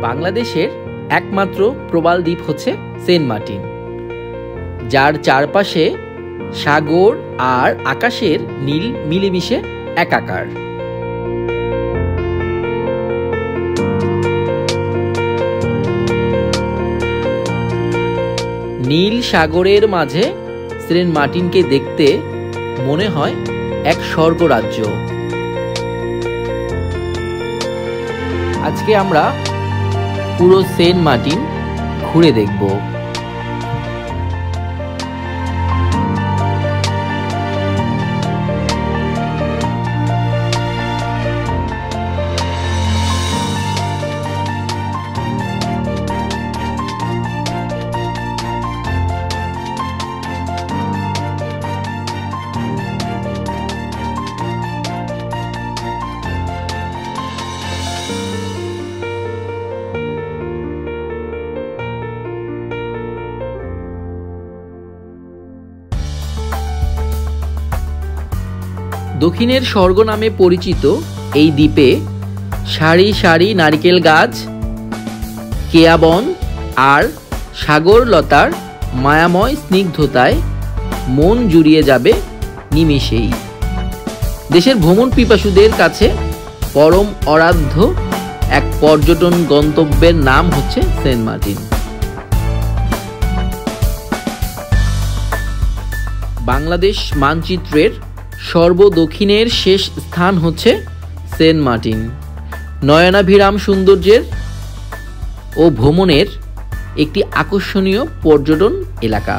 বাংলাদেশের একমাত্র প্রবাল দ্বীপ হচ্ছে সেন্ট মার্টিন, যার চারপাশে সাগর আর আকাশের নীল মিলেমিশে একাকার। নীল সাগরের মাঝে সেন্ট মার্টিনকে দেখতে মনে হয় এক স্বর্গরাজ্য। আজকে আমরা পুরো সেন্ট মার্টিন ঘুরে দেখব। দক্ষিণের স্বর্গ নামে পরিচিত এই দ্বীপে সারি সারি নারকেল গাছ, কেয়া বন আর সাগরলতার মায়াময় স্নিগ্ধতায় মন জুড়িয়ে যাবে নিমেষেই। দেশের ভ্রমণ পিপাসুদের কাছে পরম আরাধ্য এক পর্যটন গন্তব্যের নাম হচ্ছে সেন্ট মার্টিন। বাংলাদেশ মানচিত্রের সর্বদক্ষিণের শেষ স্থান হচ্ছে সেন্ট মার্টিন। নয়নাভিরাম সৌন্দর্যের ও ভ্রমণের একটি আকর্ষণীয় পর্যটন এলাকা।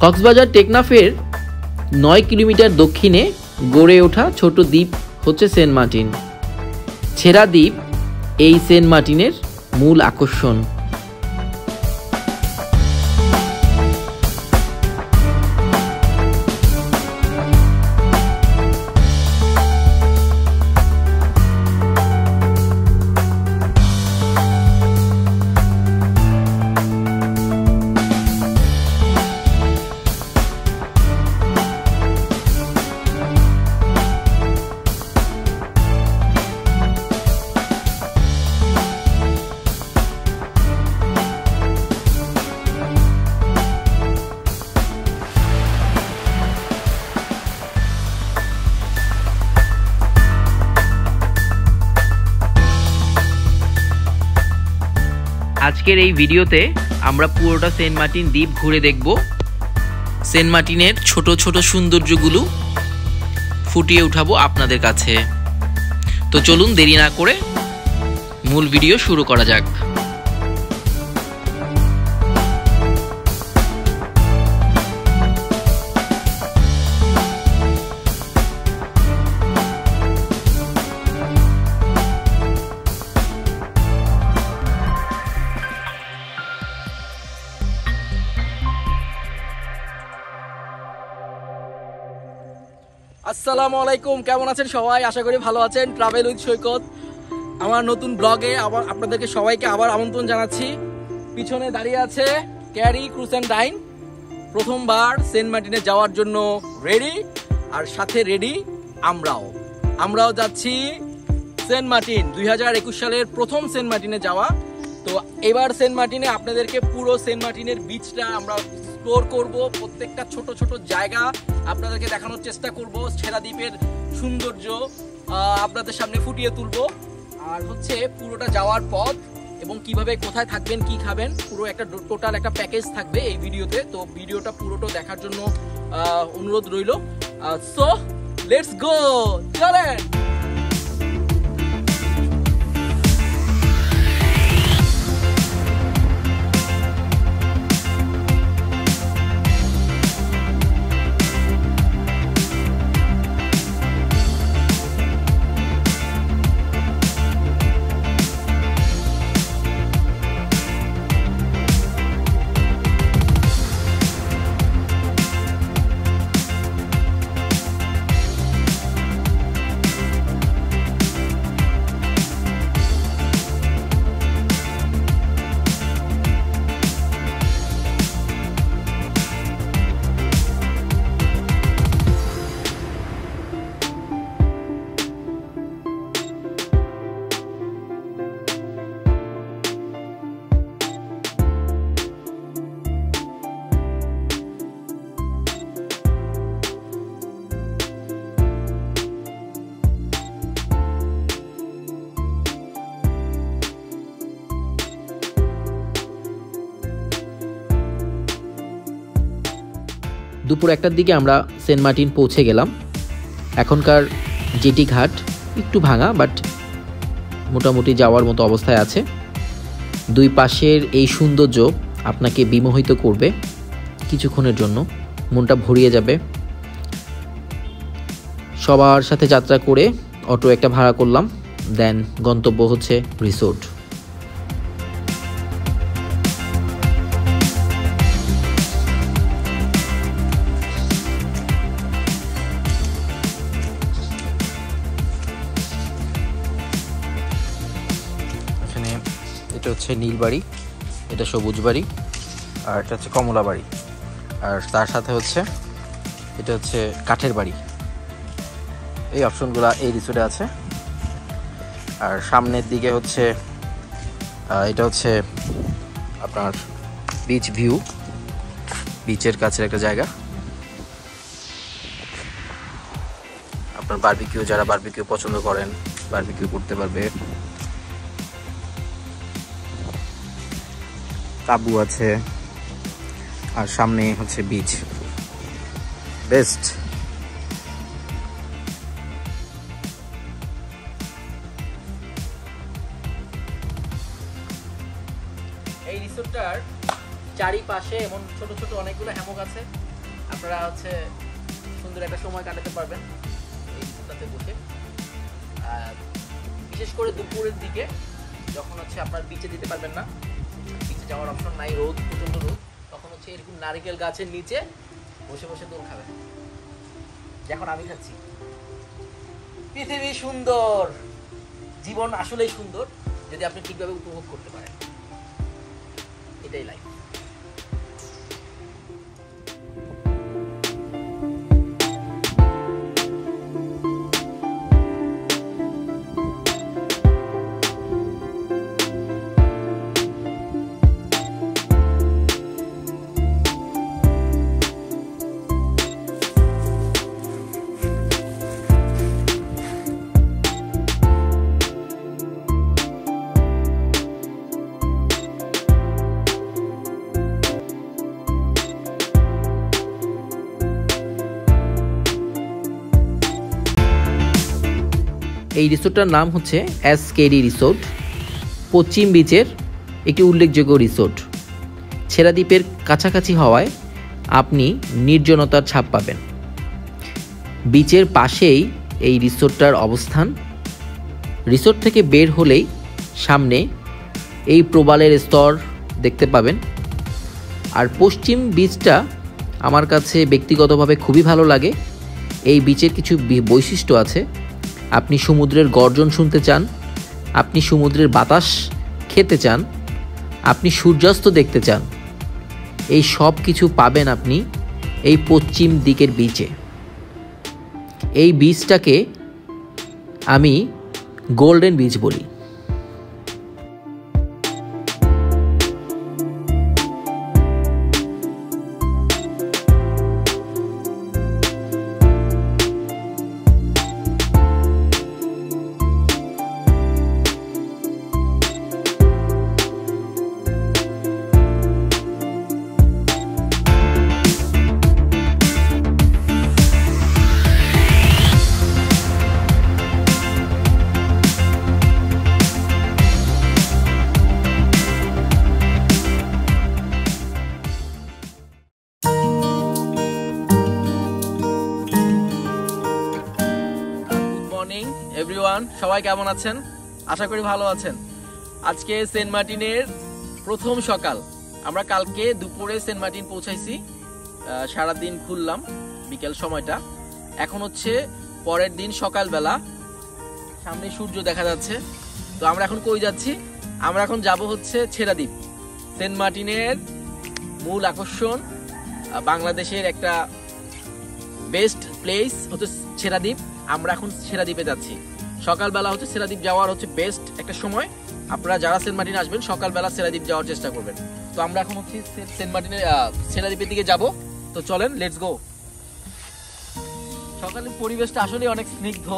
কক্সবাজার টেকনাফের 9 কিলোমিটার দক্ষিণে গড়ে ওঠা ছোট দ্বীপ হচ্ছে সেন্ট মার্টিন। ছেড়া দ্বীপ এই সেন্ট মার্টিনের মূল আকর্ষণ। আজকের এই ভিডিওতে আমরা পুরোটা সেন্ট মার্টিন দ্বীপ ঘুরে দেখব। সেন্ট মার্টিনের ছোট ছোট সৌন্দর্যগুলো ফুটিয়ে উঠাবো আপনাদের কাছে। তো চলুন দেরি না করে মূল ভিডিও শুরু করা যাক। আসসালামু আলাইকুম, কেমন আছেন সবাই? আশা করি ভালো আছেন। ট্রাভেল উইথ সৈকত আমার নতুন ব্লগে আবার আপনাদেরকে সবাইকে আবার আমন্ত্রণ জানাচ্ছি। পিছনে দাঁড়িয়ে আছে ক্যারি ক্রুজ অ্যান্ড ডাইন, প্রথমবার সেন্ট মার্টিনে যাওয়ার জন্য রেডি, আর সাথে রেডি আমরাও যাচ্ছি সেন্ট মার্টিন। 2021 সালের প্রথম সেন্ট মার্টিনে যাওয়া। তো এবার সেন্ট মার্টিনে আপনাদেরকে পুরো সেন্ট মার্টিনের বিচটা আমরা এক্সপ্লোর করব, প্রত্যেকটা ছোট ছোট জায়গা আপনাদেরকে দেখানোর চেষ্টা করব, ছেড়া দ্বীপের সৌন্দর্য আপনাদের সামনে ফুটিয়ে তুলবো। আর হচ্ছে পুরোটা যাওয়ার পথ এবং কিভাবে কোথায় থাকবেন, কি খাবেন, পুরো একটা টোটাল একটা প্যাকেজ থাকবে এই ভিডিওতে। তো ভিডিওটা পুরোটা দেখার জন্য অনুরোধ রইল। সো লেটস গো, চলেন। দুপুর 1টার দিকে আমরা সেন্ট মার্টিন পৌঁছে গেলাম। এখনকার জেটি ঘাট একটু ভাঙা, বাট মোটামুটি যাওয়ার মতো অবস্থায় আছে। দুই পাশের এই সৌন্দর্য আপনাকে বিমোহিত করবে, কিছুক্ষণের জন্য মনটা ভরিয়ে যাবে। সবার সাথে যাত্রা করে অটো একটা ভাড়া করলাম, দেন গন্তব্য হচ্ছে রিসোর্ট। এখানে এটা হচ্ছে নীল বাড়ি, এটা সবুজ বাড়ি, আর এটা হচ্ছে কমলা বাড়ি, আর তার সাথে হচ্ছে এটা হচ্ছে কাঠের বাড়ি। এই অপশনগুলো এই রিসোর্টে আছে। আর সামনের দিকে হচ্ছে এটা হচ্ছে আপনার বিচ ভিউ, বিচের কাছের একটা জায়গা। আপনার বারবিকিউ, যারা বারবিকিউ পছন্দ করেন বারবিকিউ করতে পারবে। তাঁবু আছে, আর সামনে হচ্ছে বিচ, বেস্ট। এই রিসোর্টটার চারিপাশে এমন ছোট ছোট অনেকগুলো হ্যামক আছে, আপনারা হচ্ছে সুন্দর একটা সময় কাটাতে পারবেন এই রিসোর্টটাতে বসে। বিশেষ করে দুপুরের দিকে যখন হচ্ছে আপনার বিচে যেতে পারবেন না, বিচে যাওয়ার অপশন নাই, রোদ, প্রচন্ড রোদ, তখন হচ্ছে এরকম নারিকেল গাছের নিচে বসে বসে দোল খাবেন, যখন আমি খাচ্ছি। পৃথিবী সুন্দর, জীবন আসলেই সুন্দর যদি আপনি ঠিকভাবে উপভোগ করতে পারেন। এটাই লাইফ। এই রিসোর্টটার নাম হচ্ছে এসকেডি রিসোর্ট, পশ্চিম বিচের একটি উল্লেখযোগ্য রিসোর্ট। ছেড়া দ্বীপের কাছাকাছি হওয়ায় আপনি নির্জনতার ছাপ পাবেন। বিচের পাশেই এই রিসোর্টটার অবস্থান। রিসোর্ট থেকে বের হলেই সামনে এই প্রবালের স্তর দেখতে পাবেন। আর পশ্চিম বিচটা আমার কাছে ব্যক্তিগতভাবে খুবই ভালো লাগে। এই বিচের কিছু বৈশিষ্ট্য আছে। আপনি সমুদ্রের গর্জন শুনতে চান, আপনি সমুদ্রের বাতাস খেতে চান, আপনি সূর্যাস্ত দেখতে চান, এই সব কিছু পাবেন আপনি এই পশ্চিম দিকের বিচে। এই বিচটাকে আমি গোল্ডেন বিচ বলি। এভরিওয়ান, সবাই কেমন আছেন? আশা করি ভালো আছেন। আজকে সেন্ট মার্টিনের প্রথম সকাল। আমরা কালকে দুপুরে সেন্ট মার্টিন পৌঁছাইছি, সারাদিন ঘুরলাম বিকেল সময়টা। এখন হচ্ছে পরের দিন সকালবেলা, সামনে সূর্য দেখা যাচ্ছে। তো আমরা এখন কই যাচ্ছি? আমরা এখন যাব হচ্ছে ছেড়া দ্বীপ। সেন্ট মার্টিনের মূল আকর্ষণ, বাংলাদেশের একটা বেস্ট প্লেস হচ্ছে ছেড়া দ্বীপ। আমরা এখন ছেড়া দ্বীপে যাচ্ছি। সকালবেলা হচ্ছে ছেড়া দ্বীপ যাওয়ার হচ্ছে বেস্ট একটা সময়। আপনারা যারা সেন্ট মার্টিন আসবেন সকালবেলা ছেড়া দ্বীপ যাওয়ার চেষ্টা করবেন। তো আমরা এখন হচ্ছে সেন্ট মার্টিনের ছেড়া দ্বীপের দিকে যাব। তো চলেন, লেটস গো। সকালের পরিবেশটা আসলে অনেক স্নিগ্ধ,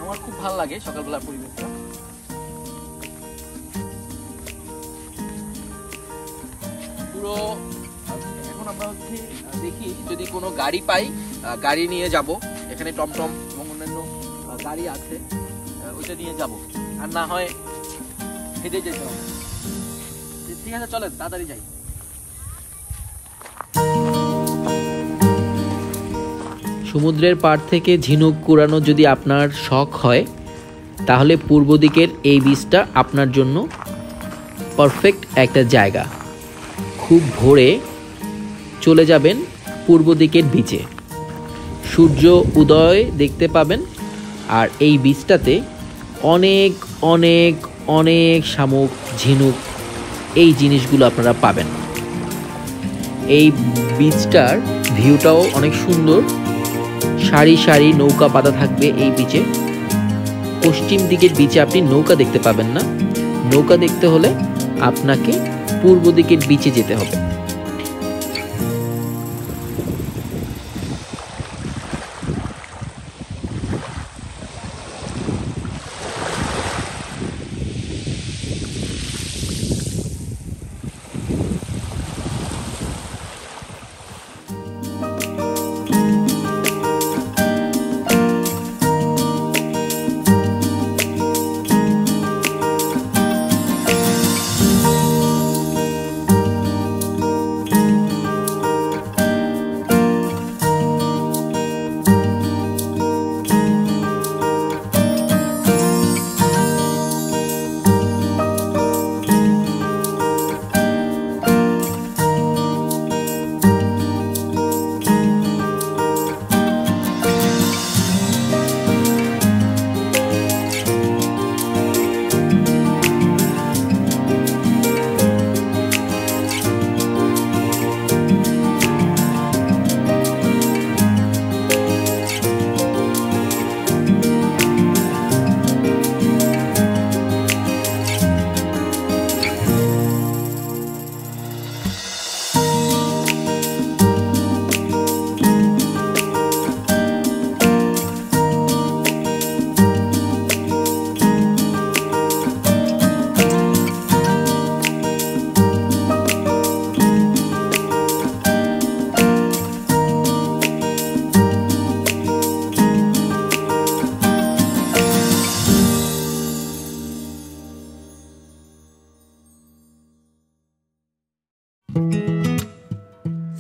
আমার খুব ভালো লাগে সকালবেলার পরিবেশটা। পুরো এখন আমরা হচ্ছে দেখি যদি কোনো গাড়ি পাই, গাড়ি নিয়ে যাব। এখানে টমটম এবং অন্যান্য গাড়ি আছে, ওইটা নিয়ে যাব। আর না হয় হেঁটে যেতে হবে। ঠিক আছে, চলেন তাড়াতাড়ি যাই। সমুদ্রের পাড় থেকে ঝিনুক কুড়ানো যদি আপনার শখ হয়, তাহলে পূর্ব দিকের এই বীচটা আপনার জন্য পারফেক্ট একটা জায়গা। খুব ভোরে চলে যাবেন পূর্ব দিকের বিচে, সূর্য উদয় দেখতে পাবেন। আর এই বীচটাতে অনেক অনেক অনেক শামুক, ঝিনুক, এই জিনিসগুলো আপনারা পাবেন। এই বীচটার ভিউটাও অনেক সুন্দর। সারি সারি নৌকা পাতা থাকবে এই বিচে। পশ্চিম দিকের বিচে আপনি নৌকা দেখতে পাবেন না। নৌকা দেখতে হলে আপনাকে পূর্ব দিকের বিচে যেতে হবে।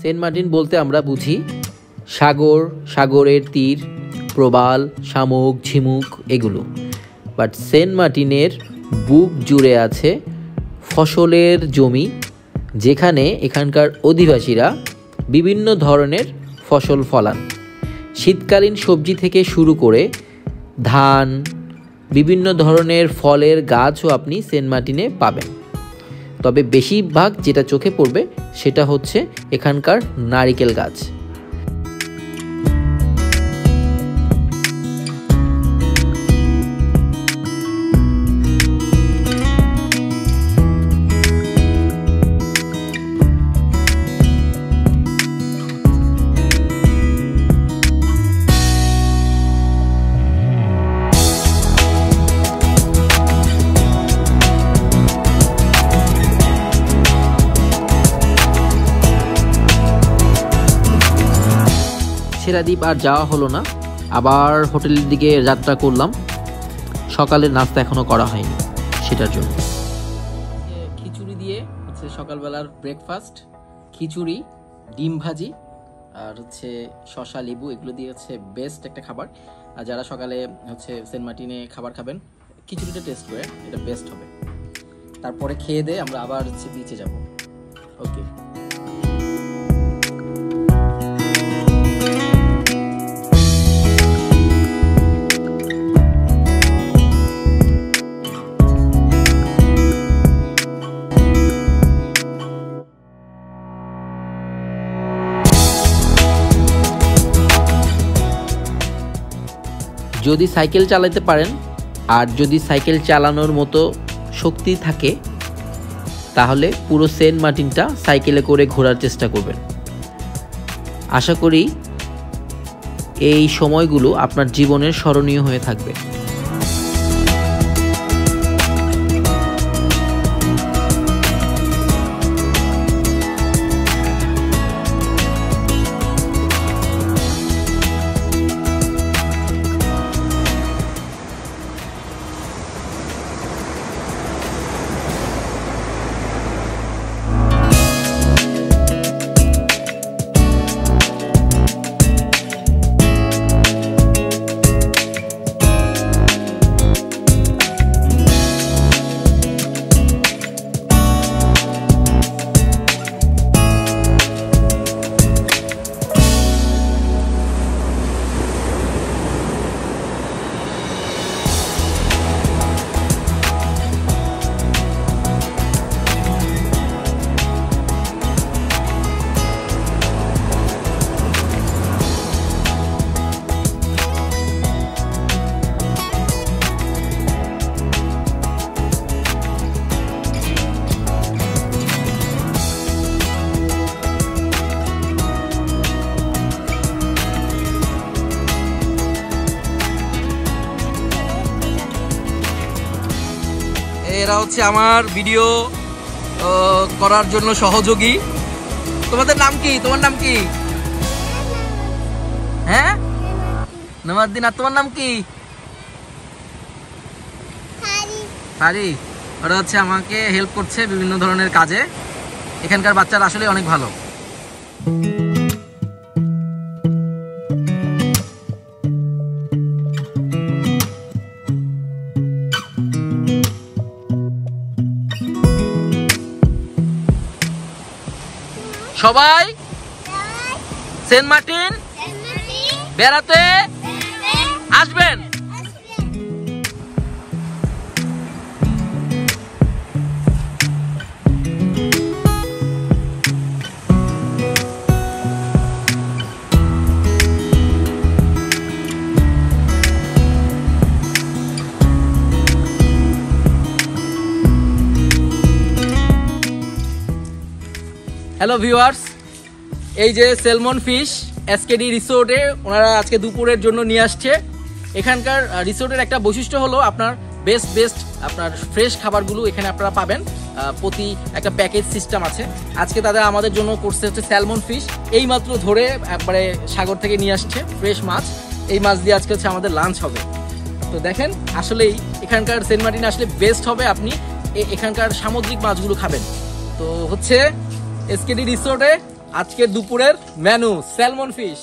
সেন্ট মার্টিন বলতে আমরা বুঝি সাগর, সাগরের তীর, প্রবাল, শামুক, ঝিনুক এগুলো। বাট সেন্ট মার্টিনের বুক জুড়ে আছে ফসলের জমি, যেখানে এখানকার অধিবাসীরা বিভিন্ন ধরনের ফসল ফলান। শীতকালীন সবজি থেকে শুরু করে ধান, বিভিন্ন ধরনের ফলের গাছও আপনি সেন্ট মার্টিনে পাবেন। তবে বেশিরভাগ যেটা চোখে পড়বে সেটা হচ্ছে এখানকার নারিকেল গাছ। সেরাদ্বীপ আর যাওয়া হলো না, আবার হোটেলের দিকে যাত্রা করলাম। সকালের নাস্তা এখনো করা হয়নি, সেটার জন্য। খিচুড়ি দিয়ে হচ্ছে সকালবেলার ব্রেকফাস্ট, খিচুড়ি, ডিম ভাজি আর হচ্ছে শসা, লেবু, এগুলো দিয়ে হচ্ছে বেস্ট একটা খাবার। আর যারা সকালে হচ্ছে সেন্ট মার্টিনে খাবার খাবেন, খিচুড়িটা টেস্ট করে, এটা বেস্ট হবে। তারপরে খেয়ে দিয়ে আমরা আবার হচ্ছে বিচে যাব। ওকে। যদি সাইকেল চালাতে পারেন আর যদি সাইকেল চালানোর মতো শক্তি থাকে, তাহলে পুরো সেন্ট মার্টিনটা সাইকেলে করে ঘোরার চেষ্টা করবেন। আশা করি এই সময়গুলো আপনার জীবনের স্মরণীয় হয়ে থাকবে। এরা হচ্ছে আমার ভিডিও করার জন্য সহযোগী। তোমাদের নাম কি? তোমার নাম কি? হ্যাঁ, নামাদ্দিন। আর তোমার নাম কি? হারি। ওরা হচ্ছে আমাকে হেল্প করছে বিভিন্ন ধরনের কাজে। এখানকার বাচ্চারা আসলে অনেক ভালো। সবাই সেন্ট মার্টিন বেড়াতে আসবেন। হ্যালো ভিউয়ার্স, এই যে সেলমন ফিশ এসকেডি রিসোর্টে ওনারা আজকে দুপুরের জন্য নিয়ে আসছে। এখানকার রিসোর্টের একটা বৈশিষ্ট্য হলো আপনার বেস্ট আপনার ফ্রেশ খাবারগুলো এখানে আপনারা পাবেন। প্রতি একটা প্যাকেজ সিস্টেম আছে। আজকে তাদের আমাদের জন্য করছে হচ্ছে স্যালমন ফিশ, এই মাত্র ধরে একবারে সাগর থেকে নিয়ে আসছে ফ্রেশ মাছ। এই মাছ দিয়ে আজকে হচ্ছে আমাদের লাঞ্চ হবে। তো দেখেন, আসলেই এখানকার সেন্ট মার্টিনে আসলে বেস্ট হবে আপনি এখানকার সামুদ্রিক মাছগুলো খাবেন। তো হচ্ছে এসকেডি রিসোর্টে আজকের দুপুরের মেনু স্যালমন ফিশ।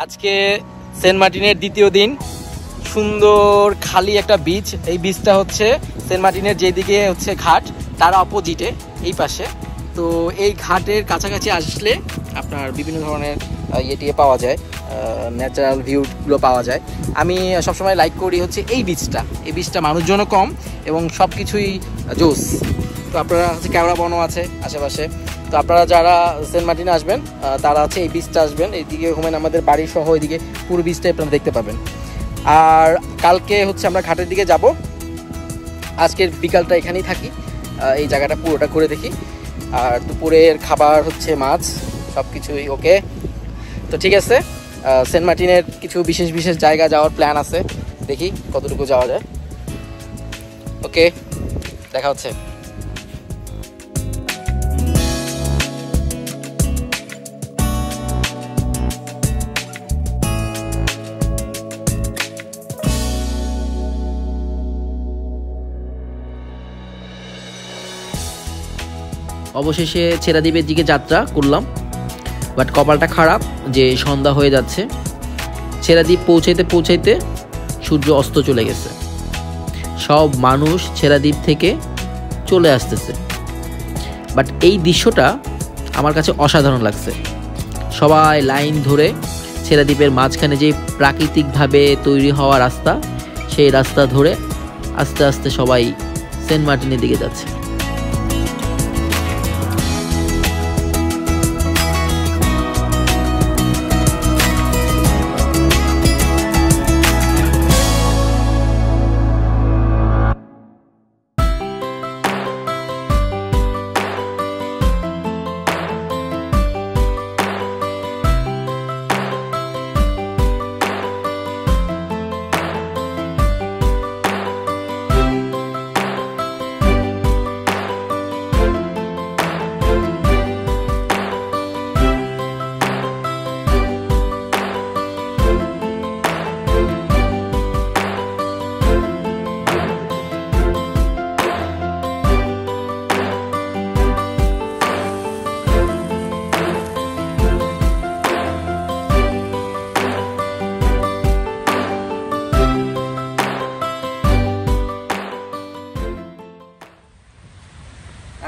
আজকে সেন্ট মার্টিনের দ্বিতীয় দিন। সুন্দর খালি একটা বিচ। এই বিচটা হচ্ছে সেন্ট মার্টিনের যেদিকে হচ্ছে ঘাট তার অপোজিটে এই পাশে। তো এই ঘাটের কাছাকাছি আসলে আপনার বিভিন্ন ধরনের ইয়ে পাওয়া যায়, ন্যাচারাল ভিউগুলো পাওয়া যায়। আমি সবসময় লাইক করি হচ্ছে এই বিচটা। এই বিচটা মানুষজনও কম এবং সব কিছুই জোস। তো আপনারা হচ্ছে ক্যামেরা বনও আছে আশেপাশে। তো আপনারা যারা সেন্ট মার্টিনে আসবেন তারা হচ্ছে এই বিচটা আসবেন। এইদিকে ঘুমেন আমাদের বাড়ির সহ এইদিকে পুরো বিচটা আপনারা দেখতে পাবেন। আর কালকে হচ্ছে আমরা ঘাটের দিকে যাব। আজকের বিকালটা এখানেই থাকি, এই জায়গাটা পুরোটা ঘুরে দেখি। আর দুপুরের খাবার হচ্ছে মাছ, সব কিছুই ওকে। তো ঠিক আছে, সেন্ট মার্টিনের কিছু বিশেষ বিশেষ জায়গা যাওয়ার প্ল্যান আছে, দেখি কতটুকু যাওয়া যায়। ওকে, দেখা হচ্ছে। অবশেষে ছেড়াদ্বীপের দিকে যাত্রা করলাম, বাট কপালটা খারাপ যে সন্ধ্যা হয়ে যাচ্ছে। ছেড়াদ্বীপ পৌঁছাইতে পৌঁছাইতে সূর্য অস্ত চলে গেছে। সব মানুষ ছেড়াদ্বীপ থেকে চলে আসতেছে, বাট এই দৃশ্যটা আমার কাছে অসাধারণ লাগছে। সবাই লাইন ধরে ছেড়াদ্বীপের মাঝখানে যে প্রাকৃতিকভাবে তৈরি হওয়া রাস্তা, সেই রাস্তা ধরে আস্তে আস্তে সবাই সেন্ট মার্টিনের দিকে যাচ্ছে।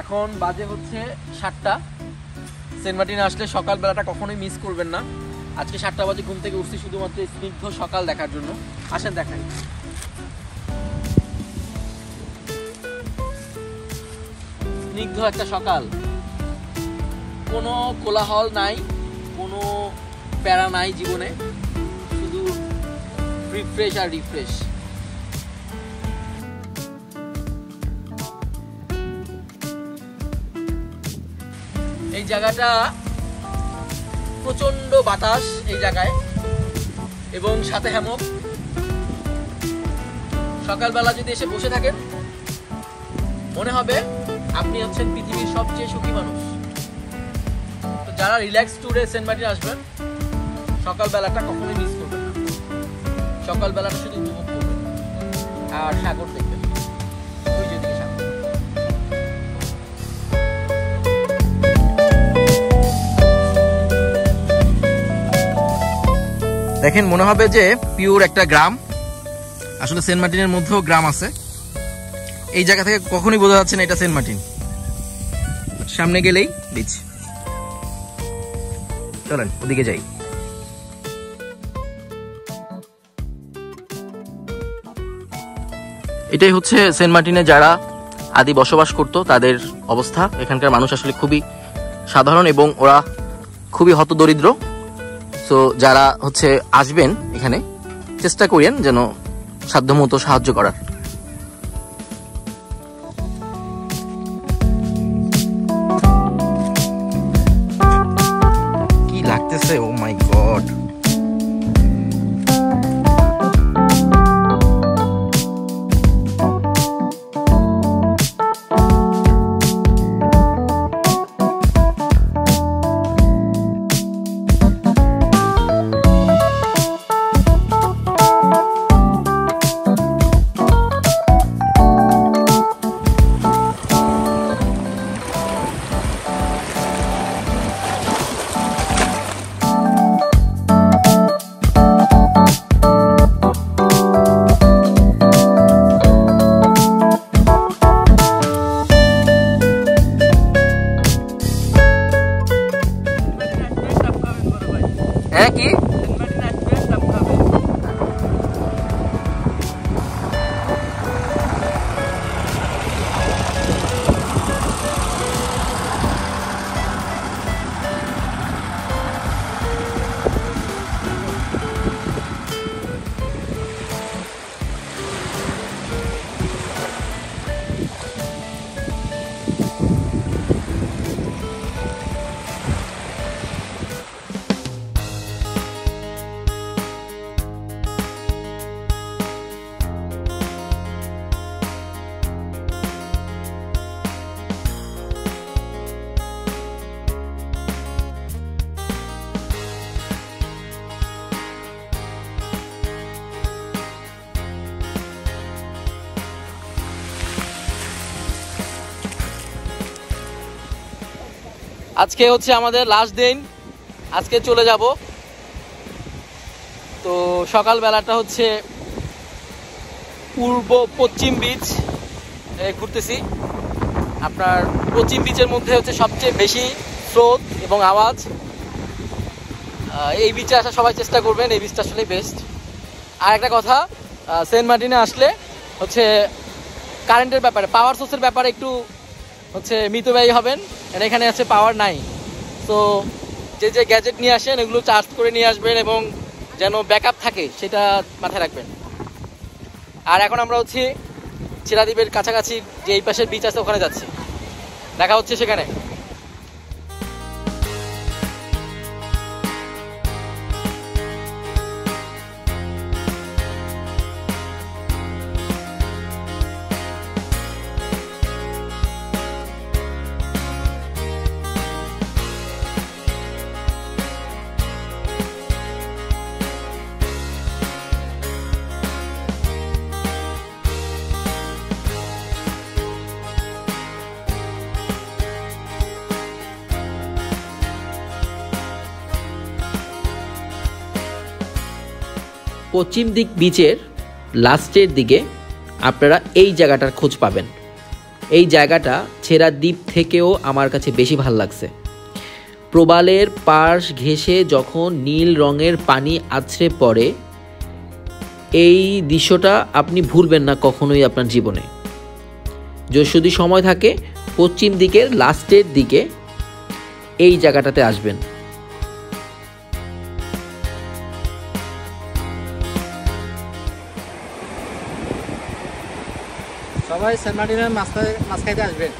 এখন বাজে হচ্ছে 7টা। সেন্ট মার্টিনে আসলে সকালবেলাটা কখনোই মিস করবেন না। আজকে 7টা বাজে ঘুম থেকে উঠছি শুধুমাত্র স্নিগ্ধ সকাল দেখার জন্য। আসেন দেখাই। স্নিগ্ধ একটা সকাল। কোনো কোলাহল নাই, কোনো প্যারা নাই জীবনে, শুধু রিফ্রেশ আর রিফ্রেশ। এই জায়গাটা প্রচন্ড বাতাস এই জায়গায়, এবং সাথে হ্যামক। সকালবেলা যদি এসে বসে থাকেন মনে হবে আপনি হচ্ছেন পৃথিবীর সবচেয়ে সুখী মানুষ। তো যারা রিল্যাক্স ট্যুরে সেন্ট মার্টিন আসবেন সকালবেলাটা কখনোই মিস করবেন না। সকালবেলাটা শুধু উপভোগ করবেন আর সাগর দেখবেন। ওই যেদিকে সাগর। দেখেন মনে হবে যে পিওর একটা গ্রাম, আসলে সেন্ট মার্টিনের মধ্যেও গ্রাম আছে। এই জায়গা থেকে কখনোই বোঝা যাচ্ছে না এটা সেন্ট মার্টিন। সামনে গেলেই বিচ। চলেন ওদিকে যাই। এটাই হচ্ছে সেন্ট মার্টিনে যারা আদি বসবাস করত তাদের অবস্থা। এখানকার মানুষ আসলে খুবই সাধারণ এবং ওরা খুবই হতদরিদ্র। তো যারা হচ্ছে আসবেন এখানে চেষ্টা করেন যেন সাধ্যমতো সাহায্য করার। কি লাগতেছে, ও মাই গড। হ্যাঁ কি আজকে হচ্ছে আমাদের লাস্ট দিন, আজকে চলে যাব। তো সকালবেলাটা হচ্ছে পশ্চিম বিচ ঘুরতেছি। আপনার পশ্চিম বিচের মধ্যে হচ্ছে সবচেয়ে বেশি স্রোত এবং আওয়াজ। এই বিচে আসা সবাই চেষ্টা করবেন, এই বিচটা আসলে বেস্ট। আর একটা কথা, সেন্ট মার্টিনে আসলে হচ্ছে কারেন্টের ব্যাপারে, পাওয়ার সোর্সের ব্যাপারে একটু হচ্ছে মিতব্যয়ী হবেন। এখানে আছে পাওয়ার নাই। তো যে যে গ্যাজেট নিয়ে আসেন এগুলো চার্জ করে নিয়ে আসবেন এবং যেন ব্যাকআপ থাকে সেটা মাথায় রাখবেন। আর এখন আমরা হচ্ছে চিরাদ্বীপের কাছাকাছি যে এই পাশের বিচ আছে ওখানে যাচ্ছি, দেখা হচ্ছে সেখানে। পশ্চিম দিক বিচের লাস্টের দিকে আপনারা এই জায়গাটার খোঁজ পাবেন। এই জায়গাটা ছেড়া দ্বীপ থেকেও আমার কাছে বেশি ভাল লাগছে। প্রবালের পাশ ঘেঁষে যখন নীল রঙের পানি আছড়ে পড়ে, এই দৃশ্যটা আপনি ভুলবেন না কখনোই আপনার জীবনে। যদি সময় থাকে পশ্চিম দিকের লাস্টের দিকে এই জায়গাটাতে আসবেন। সবাই সেন্ট মার্টিনের মাছ খাইতে আসবেন।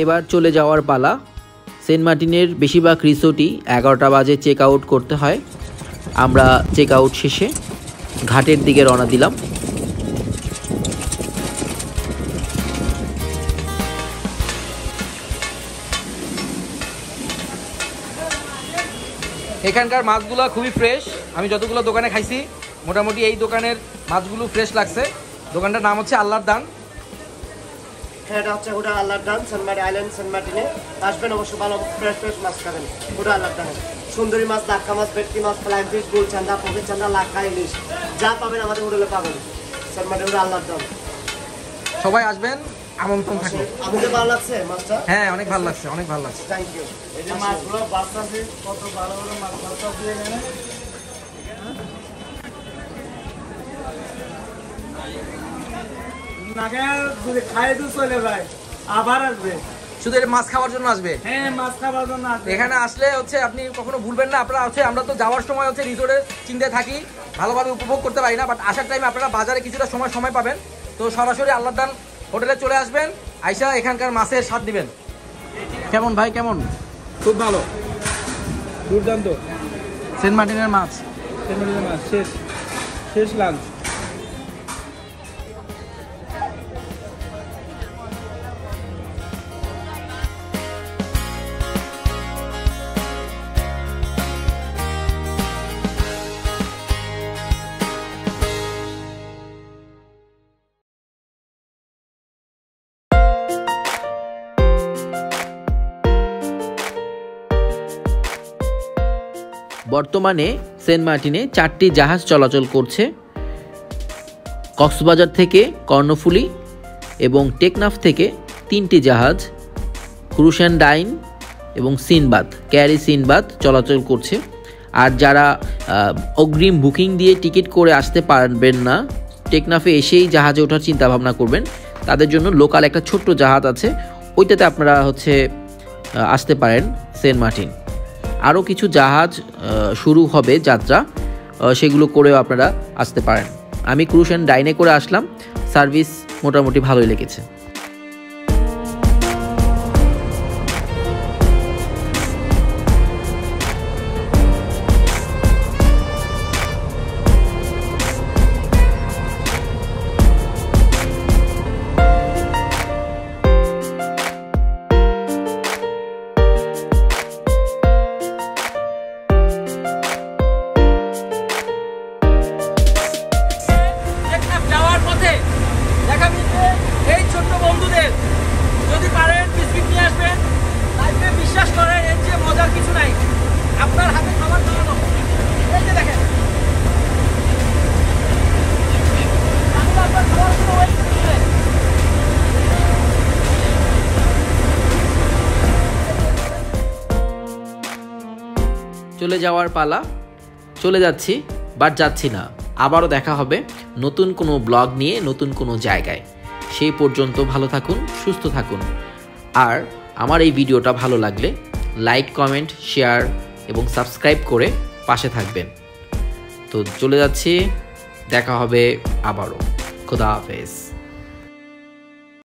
এবার চলে যাওয়ার পালা। সেন্ট মার্টিনের বেশিরভাগ রিসোর্টই 11টা বাজে চেক আউট করতে হয়। আমরা চেক আউট শেষে ঘাটের দিকে রওনা দিলাম। এখানকার মাছগুলো খুবই ফ্রেশ। আমি যতগুলো দোকানে খাইছি মোটামুটি এই দোকানের মাছগুলো ফ্রেশ লাগছে। দোকানটার নাম হচ্ছে আল্লাহর দান। এটা হচ্ছে হোটেল আল্লাহর দান, সেন্ট মার্টিন আইল্যান্ড, সেন্ট মার্টিনে আসবেন। অবশ্যই ভালো ফ্রেশ মাছ খাবেন হোটেল আল্লাহর দানে। সুন্দরী মাছ, দাক্কা মাছ, ভেটকি মাছ, ফ্লাইং ফিশ, গোল চান্দা, পকেট চান্দা, লাক্কা, ইলিশ যা পাবেন আমাদের হোটেলে পাবেন। সেন্ট মার্টিন হোটেল আল্লাহর দান। সবাই আসবেন, আমন্ত্রণ থাকবে। আপনাদের ভালো লাগছে মাছটা? হ্যাঁ, অনেক ভালো লাগছে, অনেক ভালো লাগছে। Thank you. এই যে মাছগুলো বাচ্চাদের কত ভালো ভালো মাছ বাচ্চা দিয়ে নেন। শুধু মাছ খাওয়ার জন্য আসবে? হ্যাঁ, মাছ খাওয়ার জন্য আসবে। এখানে আসলে হচ্ছে আপনি কখনো ভুলবেন না। আপনারা হচ্ছে আমরা তো যাওয়ার সময় হচ্ছে রিসোর্টের চিন্তায় থাকি, ভালোভাবে উপভোগ করতে পারি না, বাট আসার টাইমে আপনারা বাজারে কিছুটা সময় পাবেন। তো সরাসরি আল্লাহর দান হোটেলে চলে আসবেন, আইসা এখানকার মাছের স্বাদ দিবেন। কেমন ভাই, কেমন? খুব ভালো, দুর্দান্ত। সেন্ট মার্টিনের মাছ, সেন্ট মার্টিনের মাছ শেষ লাঞ্চ। বর্তমানে সেন্ট মার্টিনে 4টি জাহাজ চলাচল করছে। কক্সবাজার থেকে কর্ণফুলী এবং টেকনাফ থেকে 3টি জাহাজ, ক্রুজ অ্যান্ড ডাইন এবং সিনবাদ, ক্যারি সিনবাদ চলাচল করছে। আর যারা অগ্রিম বুকিং দিয়ে টিকিট করে আসতে পারবেন না, টেকনাফে এসেই জাহাজে ওঠার চিন্তা ভাবনা করবেন, তাদের জন্য লোকাল একটা ছোট্ট জাহাজ আছে, ওইটাতে আপনারা আসতে পারেন সেন্ট মার্টিন। আরও কিছু জাহাজ শুরু হবে যাত্রা, সেগুলো করেও আপনারা আসতে পারেন। আমি ক্রুজ অ্যান্ড ডাইনে করে আসলাম, সার্ভিস মোটামুটি ভালোই লেগেছে। চলে যাওয়ার পালা। চলে যাচ্ছি, বাট যাচ্ছি না। আবারও দেখা হবে নতুন কোনো ব্লগ নিয়ে, নতুন কোনো জায়গায়। সেই পর্যন্ত ভালো থাকুন, সুস্থ থাকুন। আর আমার এই ভিডিওটা ভালো লাগলে লাইক, কমেন্ট, শেয়ার এবং সাবস্ক্রাইব করে পাশে থাকবেন। তো চলে যাচ্ছি, দেখা হবে আবারও। খোদা হাফেজ।